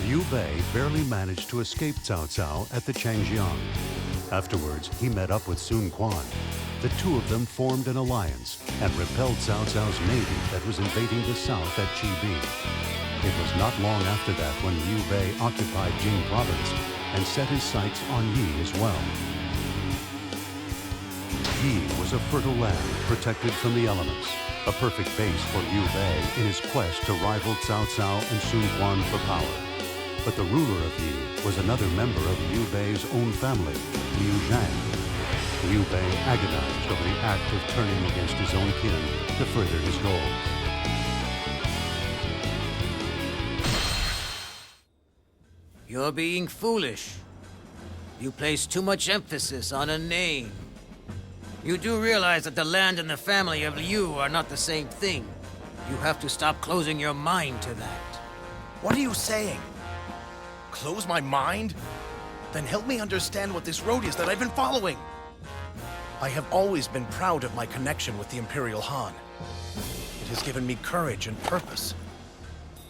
Liu Bei barely managed to escape Cao Cao at the Changjiang. Afterwards, he met up with Sun Quan. The two of them formed an alliance and repelled Cao Cao's navy that was invading the south at Chibi. It was not long after that when Liu Bei occupied Jing province and set his sights on Yi as well. Yi was a fertile land protected from the elements, a perfect base for Liu Bei in his quest to rival Cao Cao and Sun Quan for power. But the ruler of Yi was another member of Liu Bei's own family, Liu Jiang. Liu Bei agonized over the act of turning against his own kin to further his goals. You're being foolish. You place too much emphasis on a name. You do realize that the land and the family of Liu are not the same thing. You have to stop closing your mind to that. What are you saying? Close my mind? Then help me understand what this road is that I've been following. I have always been proud of my connection with the Imperial Han. It has given me courage and purpose.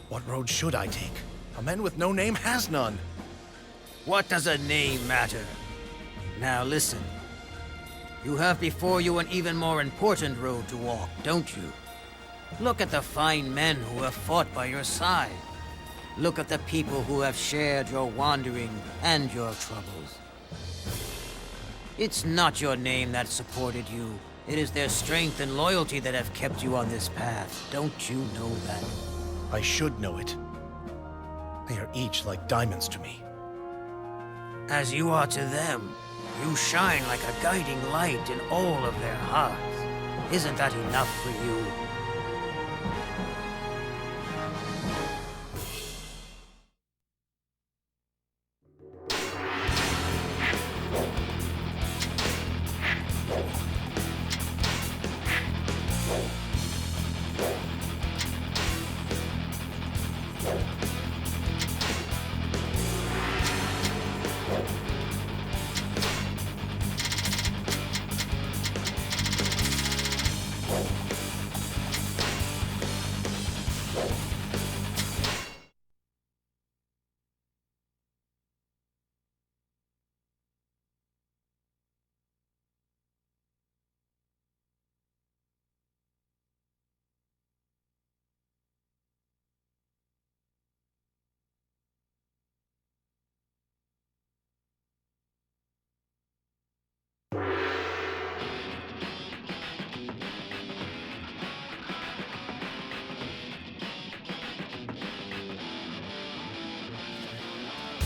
What road should I take? A man with no name has none. What does a name matter? Now listen. You have before you an even more important road to walk, don't you? Look at the fine men who have fought by your side. Look at the people who have shared your wandering and your troubles. It's not your name that supported you. It is their strength and loyalty that have kept you on this path. Don't you know that? I should know it. They are each like diamonds to me. As you are to them, you shine like a guiding light in all of their hearts. Isn't that enough for you?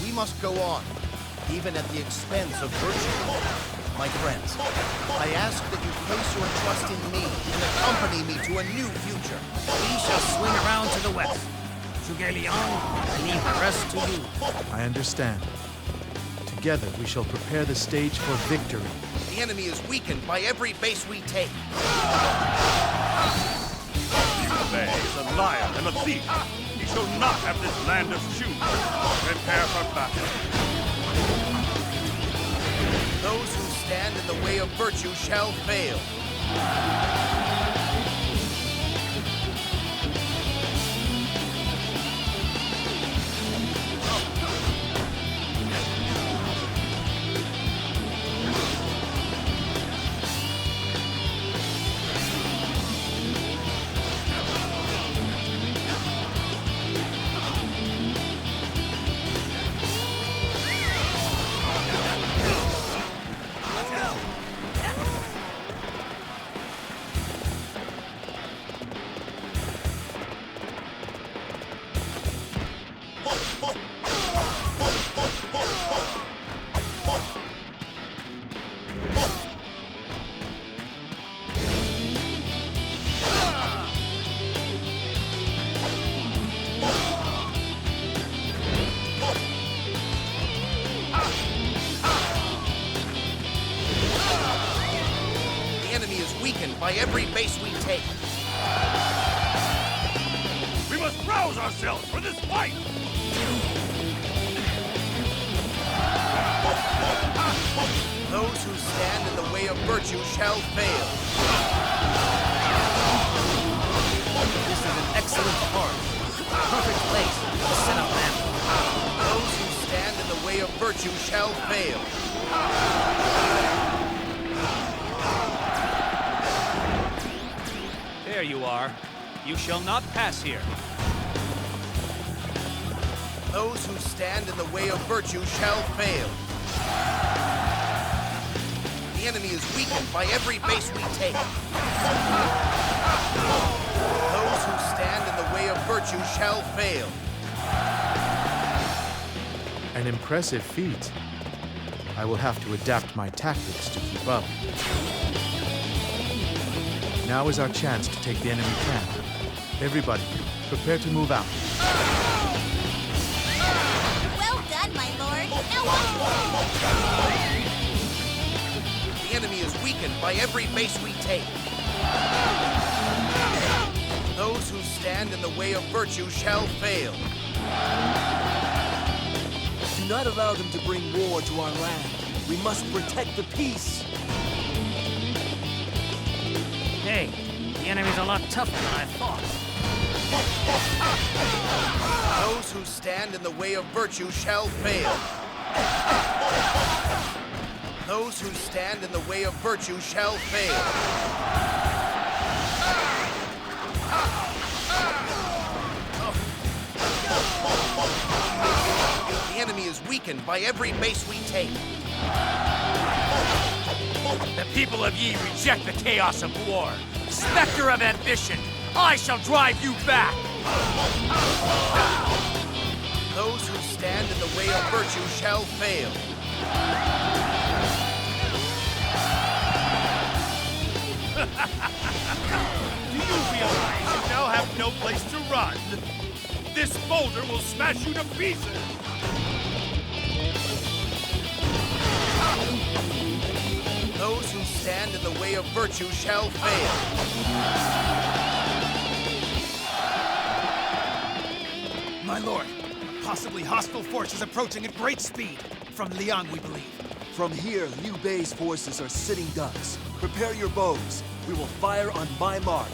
We must go on, even at the expense of virtue. My friends, I ask that you place your trust in me and accompany me to a new future. We shall swing around to the west. Zhuge Liang, I leave the rest to you. I understand. Together we shall prepare the stage for victory. The enemy is weakened by every base we take. Liu Bei is a liar and a thief. He shall not have this land of Shu. Prepare for battle. Those who stand in the way of virtue shall fail. By every base we take. We must rouse ourselves for this fight! Those who stand in the way of virtue shall fail. This is an excellent part. A perfect place to set up an ambush. virtue shall fail. There you are. You shall not pass here. Those who stand in the way of virtue shall fail. The enemy is weakened by every base we take. Those who stand in the way of virtue shall fail. An impressive feat. I will have to adapt my tactics to keep up. Now is our chance to take the enemy camp. Everybody, prepare to move out. Well done, my lord. Now watch. The enemy is weakened by every base we take. Those who stand in the way of virtue shall fail. Do not allow them to bring war to our land. We must protect the peace. Hey, the enemy's a lot tougher than I thought. Those who stand in the way of virtue shall fail. Those who stand in the way of virtue shall fail. The enemy is weakened by every base we take. The people of Yi reject the chaos of war. Spectre of ambition, I shall drive you back! Those who stand in the way of virtue shall fail. Do you realize you now have no place to run? This boulder will smash you to pieces! Those who stand in the way of virtue shall fail. My lord, possibly hostile forces approaching at great speed. From Liang, we believe. From here, Liu Bei's forces are sitting ducks. Prepare your bows. We will fire on my mark.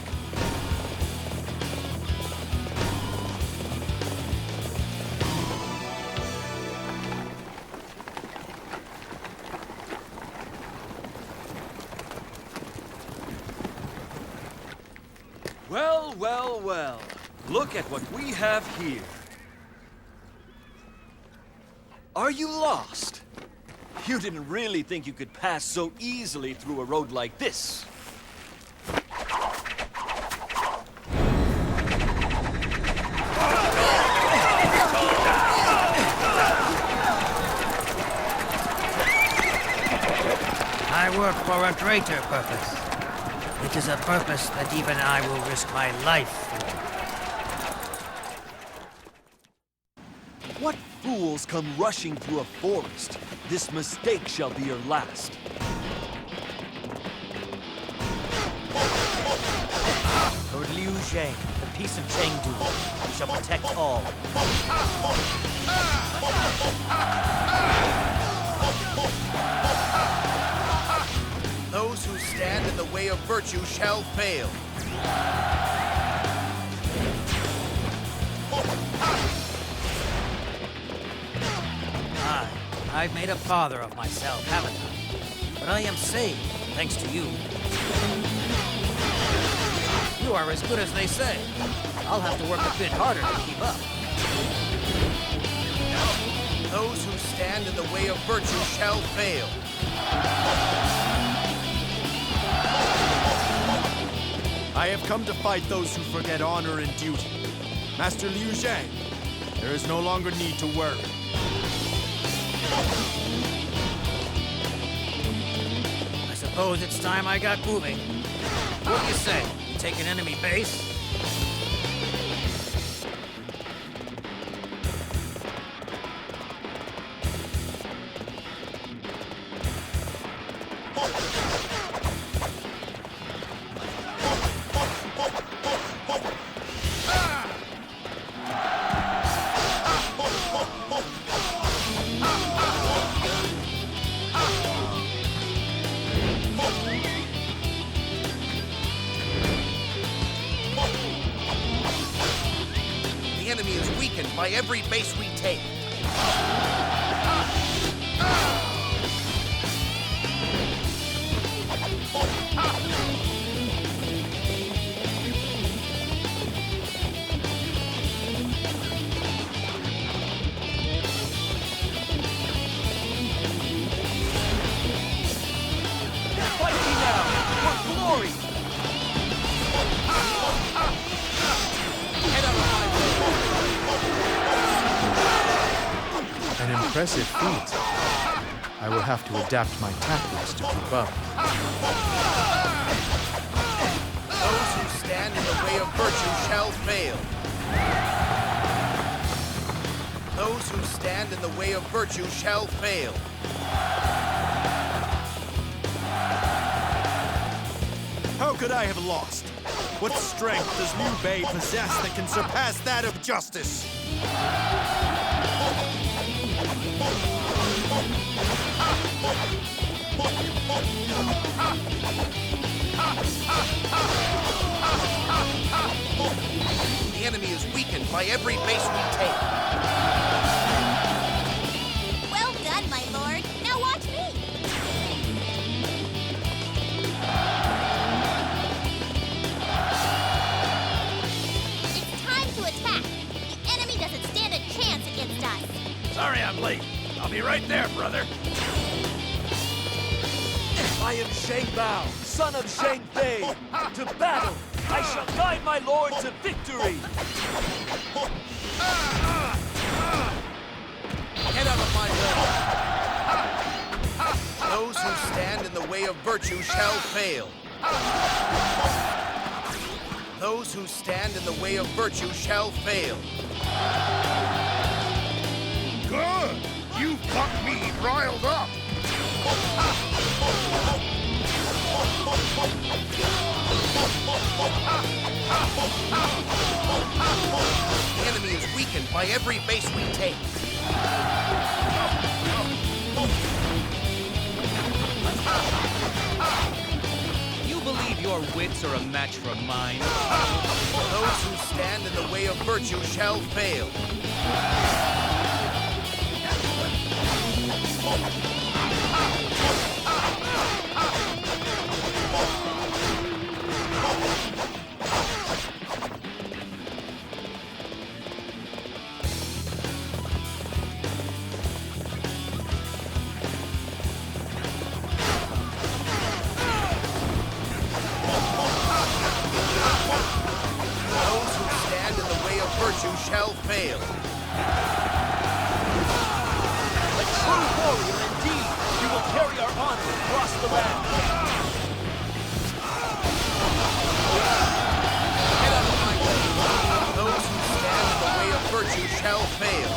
Well, well, well. Look at what we have here. Are you lost? You didn't really think you could pass so easily through a road like this. I work for a greater purpose. It is a purpose that even I will risk my life for. What fools come rushing through a forest? This mistake shall be your last. Lord Liu Bei, the peace of Chengdu, we shall protect all. Those who stand in the way of virtue shall fail. I've made a father of myself, haven't I? But I am saved, thanks to you. You are as good as they say. I'll have to work a bit harder to keep up. Those who stand in the way of virtue shall fail. I have come to fight those who forget honor and duty. Master Liu Bei, there is no longer need to worry. I suppose it's time I got moving. What do you say? Take an enemy base? The enemy is weakened by every base we take. impressive feat. I will have to adapt my tactics to keep up. Those who stand in the way of virtue shall fail. Those who stand in the way of virtue shall fail. How could I have lost? What strength does Liu Bei possess that can surpass that of justice? The enemy is weakened by every base we take. Well done, my lord. Now watch me. It's time to attack. The enemy doesn't stand a chance against us. Sorry I'm late. I'll be right there, brother. I am Shang Bao, son of Shang Bei. To battle! I shall guide my lord to victory! Get out of my way! Those who stand in the way of virtue shall fail. Those who stand in the way of virtue shall fail. Good! You've got me riled up! The enemy is weakened by every base we take. You believe your wits are a match for mine? Those who stand in the way of virtue shall fail. Shall fail. A true warrior indeed! You will carry our honor across the land! Get out of my way! Those who stand in the way of virtue shall fail.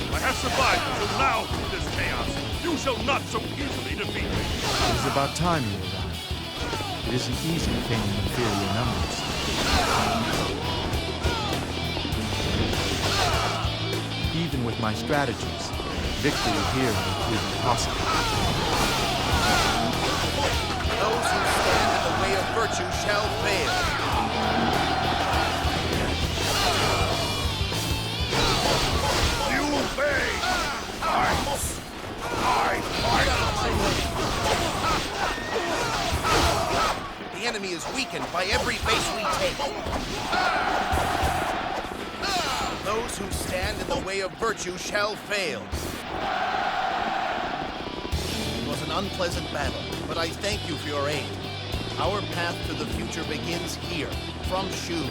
I have survived until now through this chaos. You shall not so easily defeat me. It is about time you arrived. It isn't easy feigning inferior numbers. Even with my strategies, victory here will prove impossible. Those who stand in the way of virtue shall fail. Liu Bei! The enemy is weakened by every base we take. Those who stand in the way of virtue shall fail. It was an unpleasant battle, but I thank you for your aid. Our path to the future begins here, from Shu.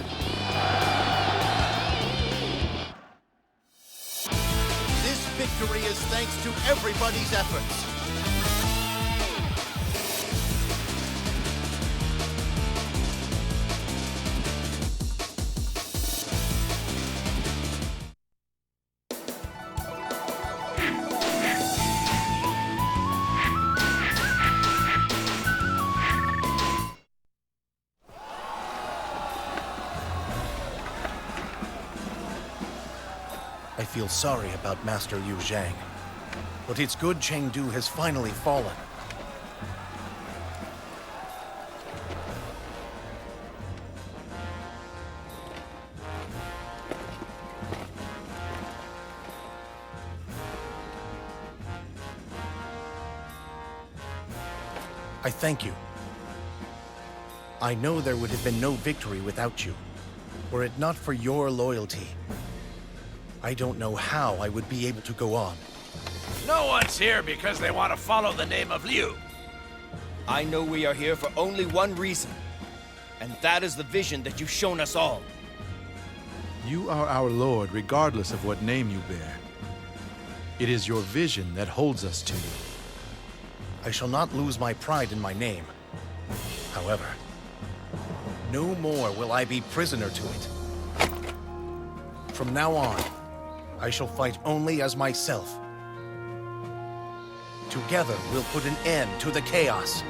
This victory is thanks to everybody's efforts. I feel sorry about Master Liu Zhang, but it's good Chengdu has finally fallen. I thank you. I know there would have been no victory without you, were it not for your loyalty. I don't know how I would be able to go on. No one's here because they want to follow the name of Liu. I know we are here for only one reason, and that is the vision that you've shown us all. You are our lord regardless of what name you bear. It is your vision that holds us to you. I shall not lose my pride in my name. However, no more will I be prisoner to it. From now on, I shall fight only as myself. Together, we'll put an end to the chaos.